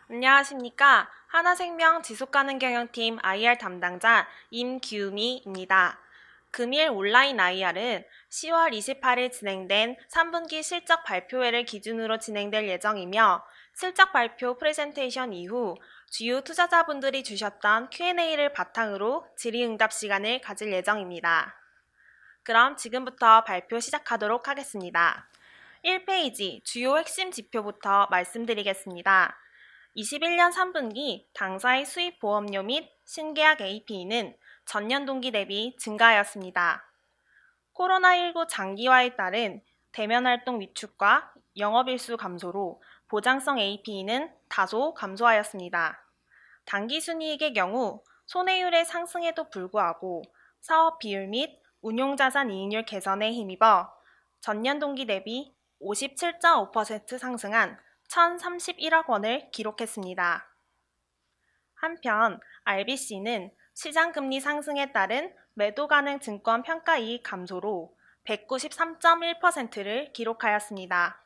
안녕하십니까. 하나생명 지속가능경영팀 IR 담당자 임기우미입니다. 금일 온라인 IR은 10월 28일 진행된 3분기 실적 발표회를 기준으로 진행될 예정이며 실적 발표 프레젠테이션 이후 주요 투자자분들이 주셨던 Q&A를 바탕으로 질의응답 시간을 가질 예정입니다. 그럼 지금부터 발표 시작하도록 하겠습니다. 1페이지 주요 핵심 지표부터 말씀드리겠습니다. 21년 3분기 당사의 수입 보험료 및 신계약 APE는 전년 동기 대비 증가하였습니다. 코로나19 장기화에 따른 대면 활동 위축과 영업일수 감소로 보장성 APE는 다소 감소하였습니다. 당기순이익의 경우 손해율의 상승에도 불구하고 사업 비율 및 운용자산 이익률 개선에 힘입어 전년 동기 대비 57.5% 상승한 1,031억 원을 기록했습니다. 한편 RBC는 시장금리 상승에 따른 매도 가능 증권 평가이익 감소로 193.1%를 기록하였습니다.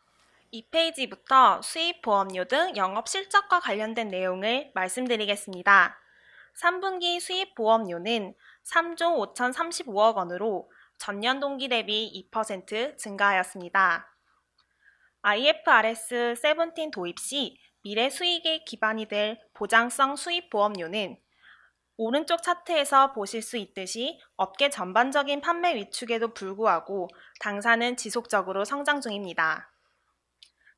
2페이지부터 수입 보험료 등 영업 실적과 관련된 내용을 말씀드리겠습니다. 3분기 수입 보험료는 3조 5,035억 원으로 전년 동기 대비 2% 증가하였습니다. IFRS 17 도입 시 미래 수익에 기반이 될 보장성 수입 보험료는 오른쪽 차트에서 보실 수 있듯이 업계 전반적인 판매 위축에도 불구하고 당사는 지속적으로 성장 중입니다.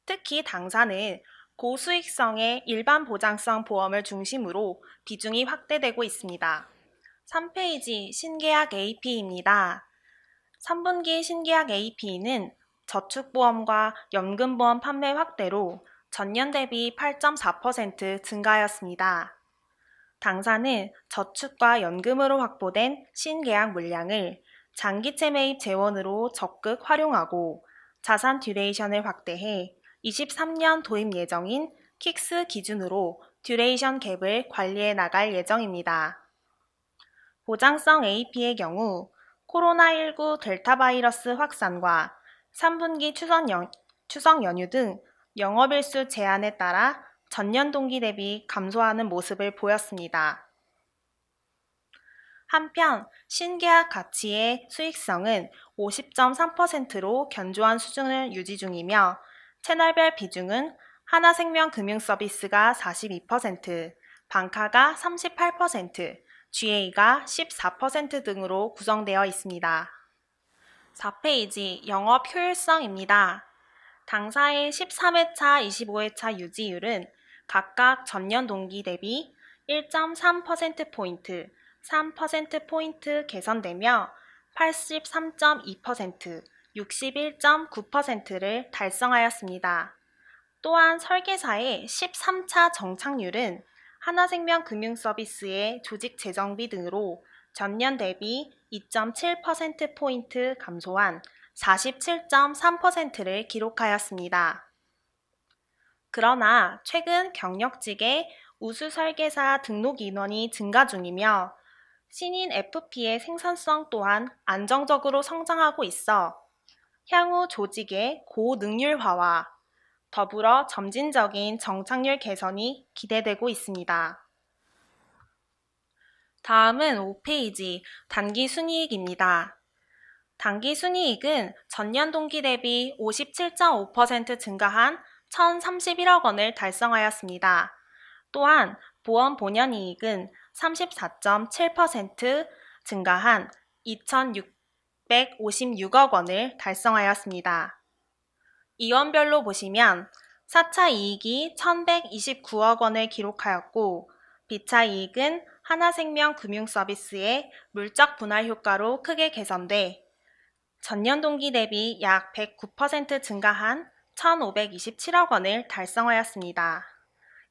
특히 당사는 고수익성의 일반 보장성 보험을 중심으로 비중이 확대되고 있습니다. 3페이지 신계약 APE입니다. 3분기 신계약 APE는 저축보험과 연금보험 판매 확대로 전년 대비 8.4% 증가하였습니다. 당사는 저축과 연금으로 확보된 신계약 물량을 장기채 매입 재원으로 적극 활용하고 자산 듀레이션을 확대해 23년 도입 예정인 킥스 기준으로 듀레이션 갭을 관리해 나갈 예정입니다. 보장성 AP의 경우 코로나19 델타 바이러스 확산과 3분기 추석 연휴 등 영업일수 제한에 따라 전년 동기 대비 감소하는 모습을 보였습니다. 한편 신계약 가치의 수익성은 50.3%로 견조한 수준을 유지 중이며 채널별 비중은 하나생명금융서비스가 42%, 방카가 38%, GA가 14% 등으로 구성되어 있습니다. 4페이지 영업 효율성입니다. 당사의 13회차, 25회차 유지율은 각각 전년 동기 대비 1.3%포인트, 3%포인트 개선되며 83.2%, 61.9%를 달성하였습니다. 또한 설계사의 13차 정착률은 하나생명금융서비스의 조직 재정비 등으로 전년 대비 2.7%포인트 감소한 47.3%를 기록하였습니다. 그러나 최근 경력직의 우수 설계사 등록 인원이 증가 중이며 신인 FP의 생산성 또한 안정적으로 성장하고 있어 향후 조직의 고능률화와 더불어 점진적인 정착률 개선이 기대되고 있습니다. 다음은 5페이지 단기순이익입니다. 단기순이익은 전년 동기 대비 57.5% 증가한 1,031억 원을 달성하였습니다. 또한 보험 본연이익은 34.7% 증가한 2,656억 원을 달성하였습니다. 이원별로 보시면 4차 이익이 1,129억 원을 기록하였고 B차 이익은 하나생명금융서비스의 물적 분할 효과로 크게 개선돼 전년 동기 대비 약 109% 증가한 1,527억 원을 달성하였습니다.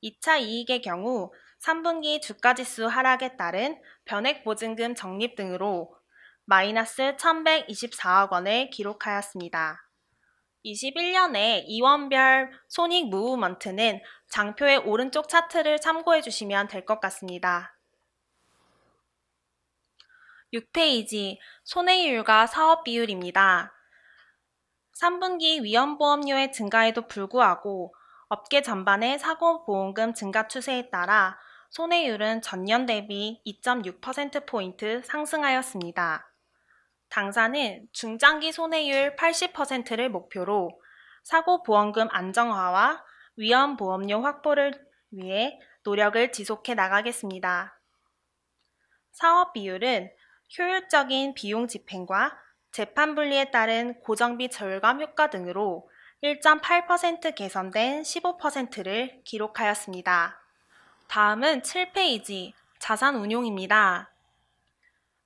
2차 이익의 경우 3분기 주가지수 하락에 따른 변액보증금 적립 등으로 마이너스 1,124억 원을 기록하였습니다. 21년의 이원별 손익 무브먼트는 장표의 오른쪽 차트를 참고해 주시면 될 것 같습니다. 6페이지 손해율과 사업 비율입니다. 3분기 위험보험료의 증가에도 불구하고 업계 전반의 사고보험금 증가 추세에 따라 손해율은 전년 대비 2.6%포인트 상승하였습니다. 당사는 중장기 손해율 80%를 목표로 사고보험금 안정화와 위험보험료 확보를 위해 노력을 지속해 나가겠습니다. 사업 비율은 효율적인 비용 집행과 재판 분리에 따른 고정비 절감 효과 등으로 1.8% 개선된 15%를 기록하였습니다. 다음은 7페이지 자산 운용입니다.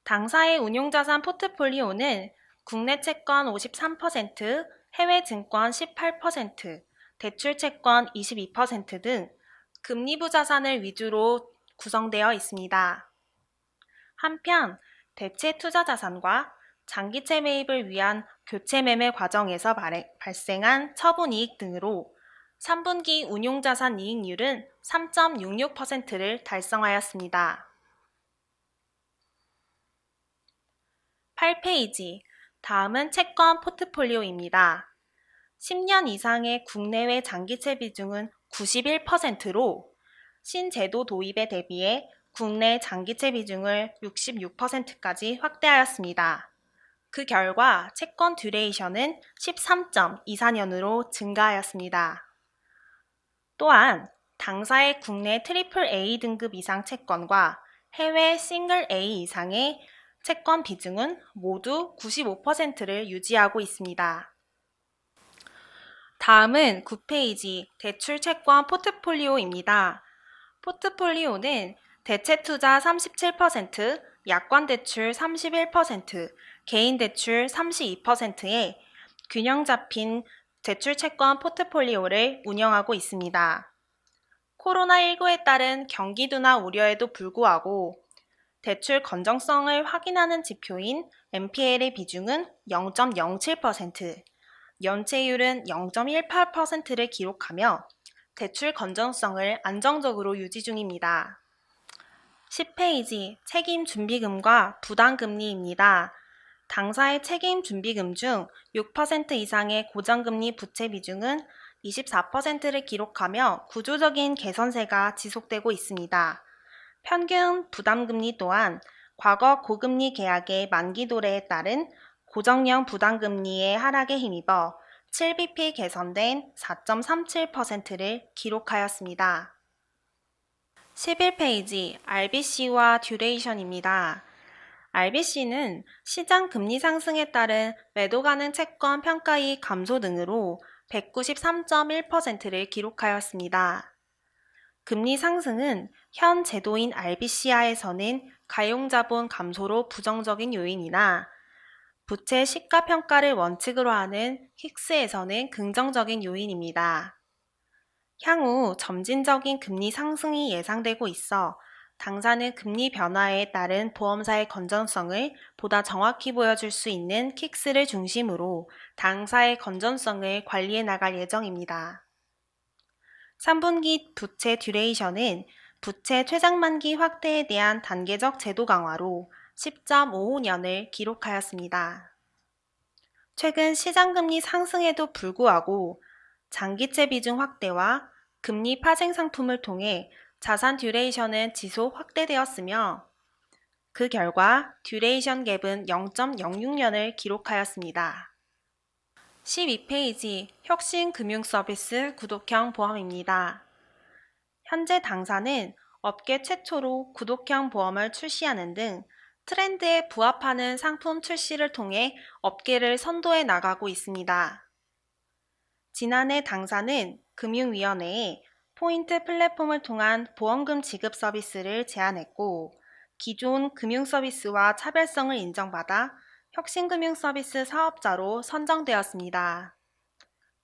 당사의 운용자산 포트폴리오는 국내 채권 53%, 해외 증권 18%, 대출 채권 22% 등 금리부 자산을 위주로 구성되어 있습니다. 한편 대체 투자 자산과 장기채 매입을 위한 교체 매매 과정에서 발생한 처분이익 등으로 3분기 운용자산 이익률은 3.66%를 달성하였습니다. 8페이지 다음은 채권 포트폴리오입니다. 10년 이상의 국내외 장기채 비중은 91%로 신제도 도입에 대비해 국내 장기채 비중을 66%까지 확대하였습니다. 그 결과 채권 듀레이션은 13.24년으로 증가하였습니다. 또한 당사의 국내 트리플 A 등급 이상 채권과 해외 싱글 A 이상의 채권 비중은 모두 95%를 유지하고 있습니다. 다음은 9페이지 대출 채권 포트폴리오입니다. 포트폴리오는 대체 투자 37%, 약관 대출 31%, 개인 대출 32%의 균형 잡힌 대출 채권 포트폴리오를 운영하고 있습니다. 코로나19에 따른 경기 둔화 우려에도 불구하고 대출 건전성을 확인하는 지표인 NPL의 비중은 0.07%, 연체율은 0.18%를 기록하며 대출 건전성을 안정적으로 유지 중입니다. 10페이지 책임 준비금과 부담금리입니다. 당사의 책임 준비금 중 6% 이상의 고정금리 부채 비중은 24%를 기록하며 구조적인 개선세가 지속되고 있습니다. 평균 부담금리 또한 과거 고금리 계약의 만기 도래에 따른 고정형 부담금리의 하락에 힘입어 7bp 개선된 4.37%를 기록하였습니다. 11페이지 RBC와 듀레이션입니다. RBC는 시장 금리 상승에 따른 매도 가능 채권 평가이익 감소 등으로 193.1%를 기록하였습니다. 금리 상승은 현 제도인 RBC하에서는 가용자본 감소로 부정적인 요인이나 부채 시가 평가를 원칙으로 하는 킥스에서는 긍정적인 요인입니다. 향후 점진적인 금리 상승이 예상되고 있어 당사는 금리 변화에 따른 보험사의 건전성을 보다 정확히 보여줄 수 있는 킥스를 중심으로 당사의 건전성을 관리해 나갈 예정입니다. 3분기 부채 듀레이션은 부채 최장 만기 확대에 대한 단계적 제도 강화로 10.55년을 기록하였습니다. 최근 시장금리 상승에도 불구하고 장기채 비중 확대와 금리 파생 상품을 통해 자산 듀레이션은 지속 확대되었으며 그 결과 듀레이션 갭은 0.06년을 기록하였습니다. 12페이지 혁신금융서비스 구독형 보험입니다. 현재 당사는 업계 최초로 구독형 보험을 출시하는 등 트렌드에 부합하는 상품 출시를 통해 업계를 선도해 나가고 있습니다. 지난해 당사는 금융위원회에 포인트 플랫폼을 통한 보험금 지급 서비스를 제안했고 기존 금융서비스와 차별성을 인정받아 혁신금융서비스 사업자로 선정되었습니다.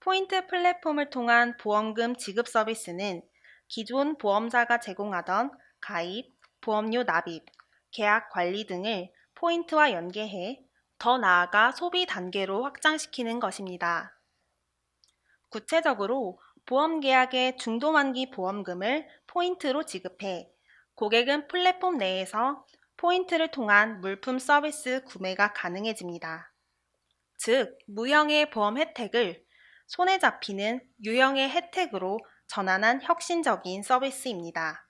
포인트 플랫폼을 통한 보험금 지급 서비스는 기존 보험사가 제공하던 가입, 보험료 납입, 계약 관리 등을 포인트와 연계해 더 나아가 소비 단계로 확장시키는 것입니다. 구체적으로 보험계약의 중도만기 보험금을 포인트로 지급해 고객은 플랫폼 내에서 포인트를 통한 물품 서비스 구매가 가능해집니다. 즉, 무형의 보험 혜택을 손에 잡히는 유형의 혜택으로 전환한 혁신적인 서비스입니다.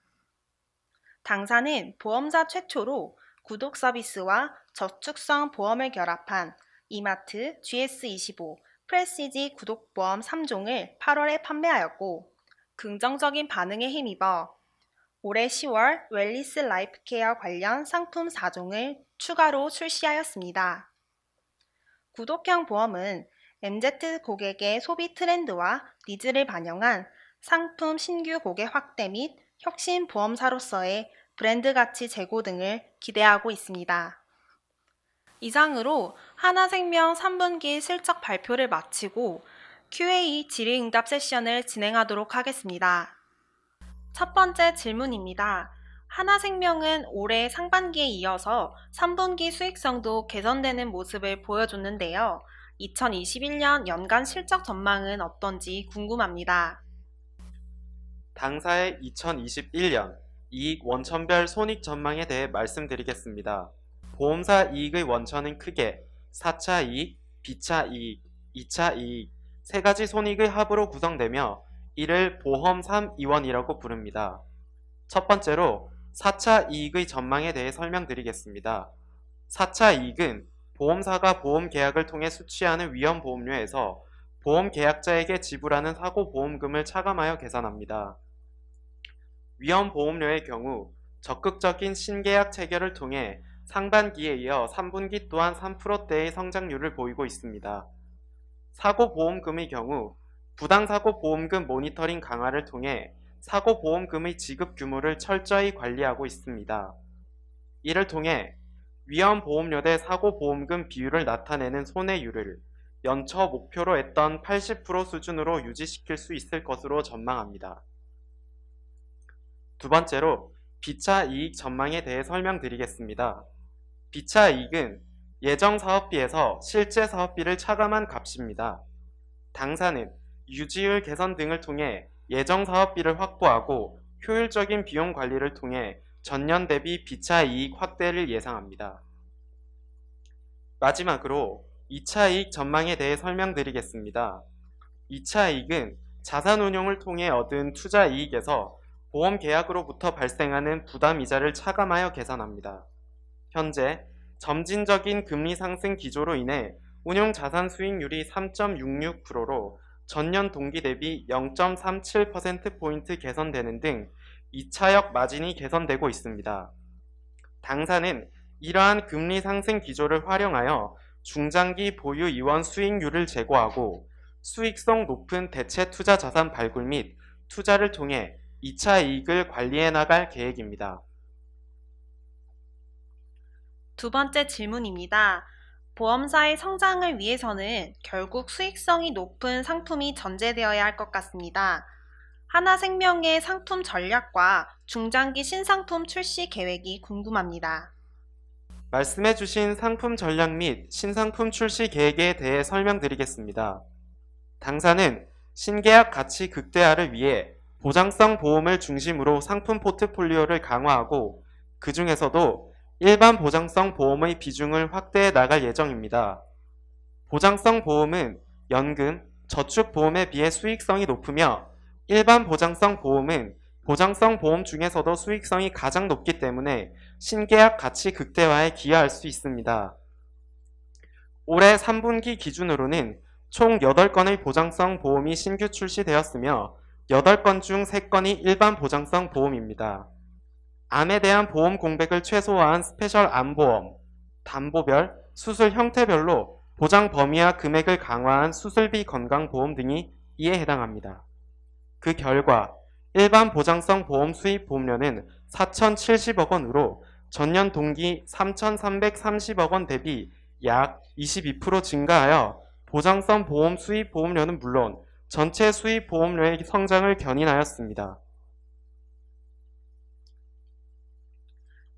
당사는 보험사 최초로 구독 서비스와 저축성 보험을 결합한 이마트 GS25 프레시지 구독보험 3종을 8월에 판매하였고 긍정적인 반응에 힘입어 올해 10월 웰리스 라이프케어 관련 상품 4종을 추가로 출시하였습니다. 구독형 보험은 MZ 고객의 소비 트렌드와 니즈를 반영한 상품 신규 고객 확대 및 혁신 보험사로서의 브랜드 가치 제고 등을 기대하고 있습니다. 이상으로 하나생명 3분기 실적 발표를 마치고 Q&A 질의응답 세션을 진행하도록 하겠습니다. 첫 번째 질문입니다. 하나생명은 올해 상반기에 이어서 3분기 수익성도 개선되는 모습을 보여줬는데요. 2021년 연간 실적 전망은 어떤지 궁금합니다. 당사의 2021년 이익 원천별 손익 전망에 대해 말씀드리겠습니다. 보험사 이익의 원천은 크게 4차 이익, B차 이익, 2차 이익, 세 가지 손익의 합으로 구성되며 이를 보험 3이원이라고 부릅니다. 첫 번째로 4차 이익의 전망에 대해 설명드리겠습니다. 4차 이익은 보험사가 보험 계약을 통해 수취하는 위험보험료에서 보험 계약자에게 지불하는 사고보험금을 차감하여 계산합니다. 위험보험료의 경우 적극적인 신계약 체결을 통해 상반기에 이어 3분기 또한 3%대의 성장률을 보이고 있습니다. 사고보험금의 경우 부당사고보험금 모니터링 강화를 통해 사고보험금의 지급 규모를 철저히 관리하고 있습니다. 이를 통해 위험보험료 대 사고보험금 비율을 나타내는 손해율을 연초 목표로 했던 80% 수준으로 유지시킬 수 있을 것으로 전망합니다. 두 번째로 B차 이익 전망에 대해 설명드리겠습니다. B차 이익은 예정 사업비에서 실제 사업비를 차감한 값입니다. 당사는 유지율 개선 등을 통해 예정 사업비를 확보하고 효율적인 비용 관리를 통해 전년 대비 B차 이익 확대를 예상합니다. 마지막으로 2차 이익 전망에 대해 설명드리겠습니다. 2차 이익은 자산 운용을 통해 얻은 투자 이익에서 보험 계약으로부터 발생하는 부담 이자를 차감하여 계산합니다. 현재 점진적인 금리 상승 기조로 인해 운용 자산 수익률이 3.66%로 전년 동기 대비 0.37%포인트 개선되는 등 2차역 마진이 개선되고 있습니다. 당사는 이러한 금리 상승 기조를 활용하여 중장기 보유 이원 수익률을 제고하고 수익성 높은 대체 투자 자산 발굴 및 투자를 통해 2차 이익을 관리해 나갈 계획입니다. 두 번째 질문입니다. 보험사의 성장을 위해서는 결국 수익성이 높은 상품이 전제되어야 할 것 같습니다. 하나생명의 상품 전략과 중장기 신상품 출시 계획이 궁금합니다. 말씀해주신 상품 전략 및 신상품 출시 계획에 대해 설명드리겠습니다. 당사는 신계약 가치 극대화를 위해 보장성 보험을 중심으로 상품 포트폴리오를 강화하고 그 중에서도 일반 보장성 보험의 비중을 확대해 나갈 예정입니다. 보장성 보험은 연금, 저축보험에 비해 수익성이 높으며 일반 보장성 보험은 보장성 보험 중에서도 수익성이 가장 높기 때문에 신계약 가치 극대화에 기여할 수 있습니다. 올해 3분기 기준으로는 총 8건의 보장성 보험이 신규 출시되었으며 8건 중 3건이 일반 보장성 보험입니다. 암에 대한 보험 공백을 최소화한 스페셜 암보험, 담보별, 수술 형태별로 보장 범위와 금액을 강화한 수술비 건강보험 등이 이에 해당합니다. 그 결과 일반 보장성 보험 수입 보험료는 4,070억 원으로 전년 동기 3,330억 원 대비 약 22% 증가하여 보장성 보험 수입 보험료는 물론 전체 수입 보험료의 성장을 견인하였습니다.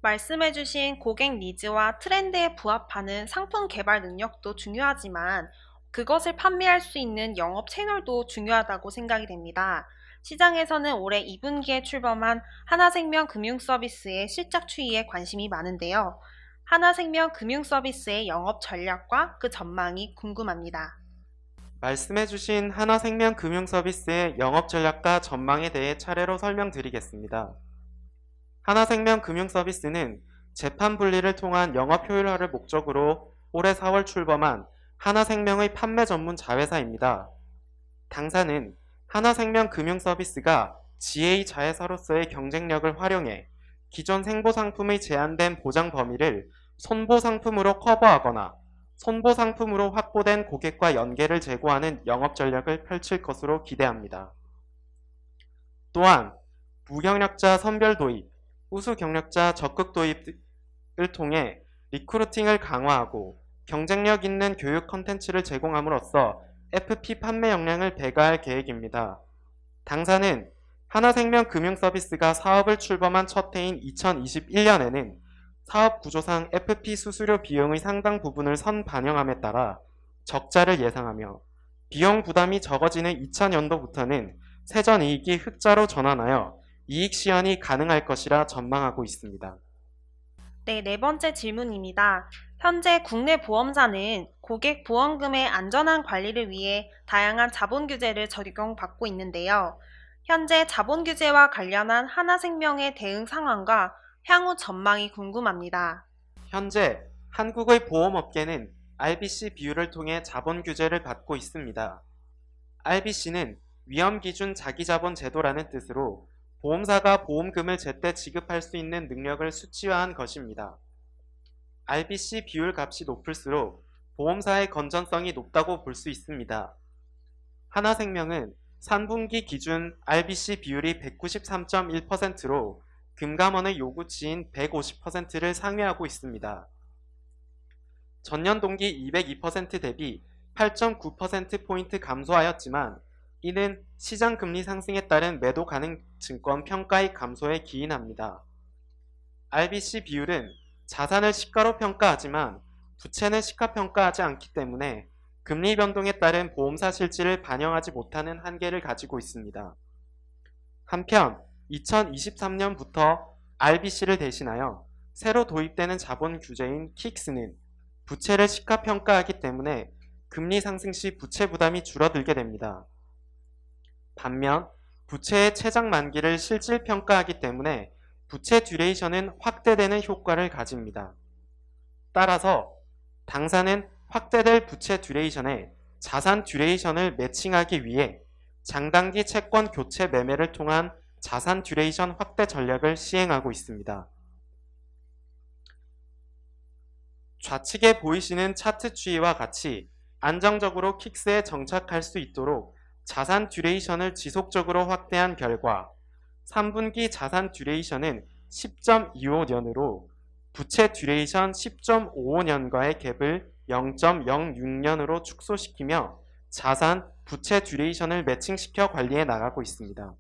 말씀해주신 고객 니즈와 트렌드에 부합하는 상품 개발 능력도 중요하지만 그것을 판매할 수 있는 영업 채널도 중요하다고 생각이 됩니다. 시장에서는 올해 2분기에 출범한 하나생명 금융서비스의 실적 추이에 관심이 많은데요. 하나생명 금융서비스의 영업 전략과 그 전망이 궁금합니다. 말씀해주신 하나생명금융서비스의 영업전략과 전망에 대해 차례로 설명드리겠습니다. 하나생명금융서비스는 재판 분리를 통한 영업 효율화를 목적으로 올해 4월 출범한 하나생명의 판매 전문 자회사입니다. 당사는 하나생명금융서비스가 GA 자회사로서의 경쟁력을 활용해 기존 생보상품의 제한된 보장 범위를 손보상품으로 커버하거나 손보상품으로 확보된 고객과 연계를 제고하는 영업 전략을 펼칠 것으로 기대합니다. 또한 무경력자 선별 도입, 우수 경력자 적극 도입을 통해 리크루팅을 강화하고 경쟁력 있는 교육 콘텐츠를 제공함으로써 FP 판매 역량을 배가할 계획입니다. 당사는 하나생명금융서비스가 사업을 출범한 첫 해인 2021년에는 사업 구조상 FP 수수료 비용의 상당 부분을 선반영함에 따라 적자를 예상하며 비용 부담이 적어지는 2000년도부터는 세전이익이 흑자로 전환하여 이익 시현이 가능할 것이라 전망하고 있습니다. 네, 네 번째 질문입니다. 현재 국내 보험사는 고객 보험금의 안전한 관리를 위해 다양한 자본 규제를 적용받고 있는데요. 현재 자본 규제와 관련한 하나생명의 대응 상황과 향후 전망이 궁금합니다. 현재 한국의 보험업계는 RBC 비율을 통해 자본 규제를 받고 있습니다. RBC는 위험기준 자기자본 제도라는 뜻으로 보험사가 보험금을 제때 지급할 수 있는 능력을 수치화한 것입니다. RBC 비율 값이 높을수록 보험사의 건전성이 높다고 볼 수 있습니다. 하나생명은 3분기 기준 RBC 비율이 193.1%로 금감원의 요구치인 150%를 상회하고 있습니다. 전년 동기 202% 대비 8.9%포인트 감소하였지만 이는 시장 금리 상승에 따른 매도 가능 증권 평가의 감소에 기인합니다. RBC 비율은 자산을 시가로 평가하지만 부채는 시가평가하지 않기 때문에 금리 변동에 따른 보험사 실질을 반영하지 못하는 한계를 가지고 있습니다. 한편 2023년부터 RBC를 대신하여 새로 도입되는 자본 규제인 킥스는 부채를 시가평가하기 때문에 금리 상승 시 부채 부담이 줄어들게 됩니다. 반면 부채의 최장 만기를 실질 평가하기 때문에 부채 듀레이션은 확대되는 효과를 가집니다. 따라서 당사는 확대될 부채 듀레이션에 자산 듀레이션을 매칭하기 위해 장단기 채권 교체 매매를 통한 자산 듀레이션 확대 전략을 시행하고 있습니다. 좌측에 보이시는 차트 추이와 같이 안정적으로 킥스에 정착할 수 있도록 자산 듀레이션을 지속적으로 확대한 결과 3분기 자산 듀레이션은 10.25년으로 부채 듀레이션 10.55년과의 갭을 0.06년으로 축소시키며 자산, 부채 듀레이션을 매칭시켜 관리해 나가고 있습니다.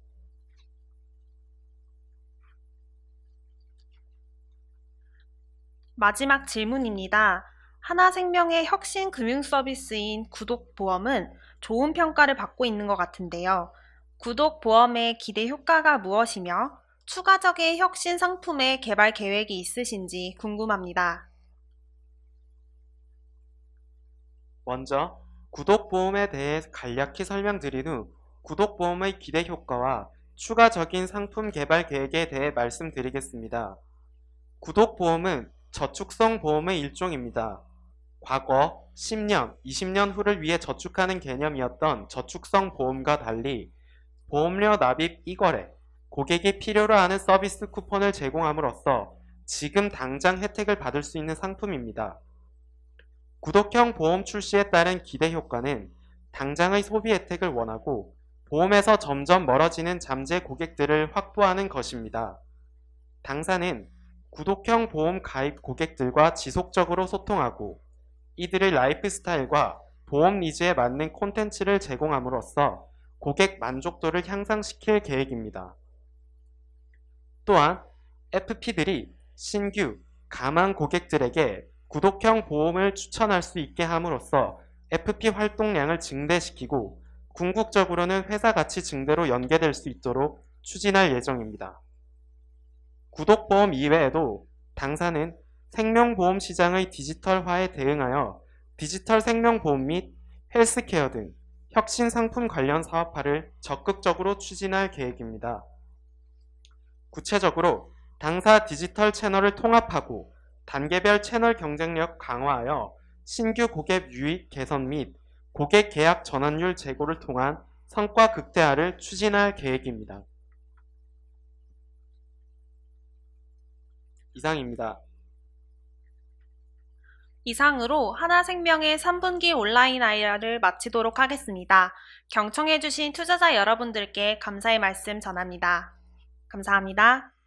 마지막 질문입니다. 하나생명의 혁신 금융 서비스인 구독보험은 좋은 평가를 받고 있는 것 같은데요. 구독보험의 기대 효과가 무엇이며 추가적인 혁신 상품의 개발 계획이 있으신지 궁금합니다. 먼저 구독보험에 대해 간략히 설명드린 후 구독보험의 기대 효과와 추가적인 상품 개발 계획에 대해 말씀드리겠습니다. 구독보험은 저축성 보험의 일종입니다. 과거 10년, 20년 후를 위해 저축하는 개념이었던 저축성 보험과 달리 보험료 납입 2거래, 고객이 필요로 하는 서비스 쿠폰을 제공함으로써 지금 당장 혜택을 받을 수 있는 상품입니다. 구독형 보험 출시에 따른 기대 효과는 당장의 소비 혜택을 원하고 보험에서 점점 멀어지는 잠재 고객들을 확보하는 것입니다. 당사는 구독형 보험 가입 고객들과 지속적으로 소통하고 이들의 라이프 스타일과 보험 니즈에 맞는 콘텐츠를 제공함으로써 고객 만족도를 향상시킬 계획입니다. 또한 FP들이 신규, 가망 고객들에게 구독형 보험을 추천할 수 있게 함으로써 FP 활동량을 증대시키고 궁극적으로는 회사 가치 증대로 연계될 수 있도록 추진할 예정입니다. 구독보험 이외에도 당사는 생명보험 시장의 디지털화에 대응하여 디지털 생명보험 및 헬스케어 등 혁신 상품 관련 사업화를 적극적으로 추진할 계획입니다. 구체적으로 당사 디지털 채널을 통합하고 단계별 채널 경쟁력 강화하여 신규 고객 유입 개선 및 고객 계약 전환율 제고를 통한 성과 극대화를 추진할 계획입니다. 이상입니다. 이상으로 하나생명의 3분기 온라인 IR을 마치도록 하겠습니다. 경청해주신 투자자 여러분들께 감사의 말씀 전합니다. 감사합니다.